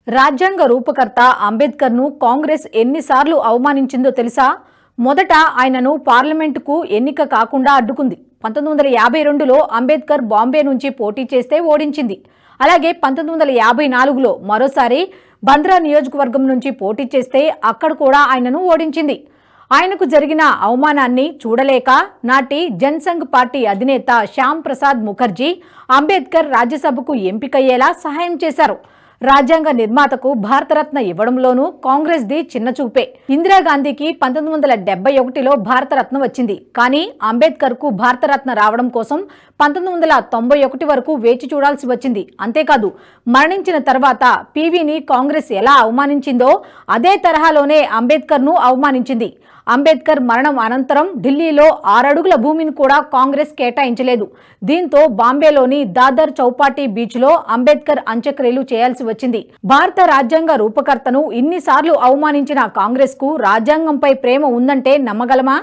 రాజ్యాంగ రూపకర్త అంబేద్కర్ను కాంగ్రెస్ ఎన్నిసార్లు అవమానించిందో తెలుసా? మొదట ఆయనను పార్లమెంటుకు ఎన్నిక కాకుండా అడ్డుకుంది. 1952లో అంబేద్కర్ బాంబే నుంచి పోటీ చేస్తే ఓడించింది. అలాగే 1954లో మరోసారి బంద్రా నియోజకవర్గం నుంచి పోటీ చేస్తే అక్కడ కూడా ఆయనను ఓడించింది. ఆయనకు జరిగిన అవమానాన్ని చూడలేక నాటి జనసంఘ్ పార్టీ అధినేత శ్యామ్ ప్రసాద్ ముఖర్జీ అంబేద్కర్ రాజ్యసభకు ఎంపికయ్యేలా సహాయం చేశారు. రాజ్యాంగ నిర్మాతకు భారతరత్న ఇవ్వడంలోనూ కాంగ్రెస్ ది చిన్న చూపే. ఇందిరాగాంధీకి 1971లో భారతరత్న వచ్చింది. కానీ అంబేద్కర్ కు భారతరత్న రావడం కోసం 1991 వరకు వేచి చూడాల్సి వచ్చింది. అంతేకాదు, మరణించిన తర్వాత పివిని కాంగ్రెస్ ఎలా అవమానించిందో అదే తరహాలోనే అంబేద్కర్ ను అవమానించింది. అంబేద్కర్ మరణం అనంతరం ఢిల్లీలో 6 అడుగుల భూమిని కూడా కాంగ్రెస్ కేటాయించలేదు. దీంతో బాంబేలోని దాదర్ చౌపాటి బీచ్ లో అంబేద్కర్ అంత్యక్రియలు చేయాల్సి వచ్చింది. భారత రాజ్యాంగ రూపకర్తను ఇన్నిసార్లు అవమానించిన కాంగ్రెస్ కు రాజ్యాంగంపై ప్రేమ ఉందంటే నమ్మగలమా?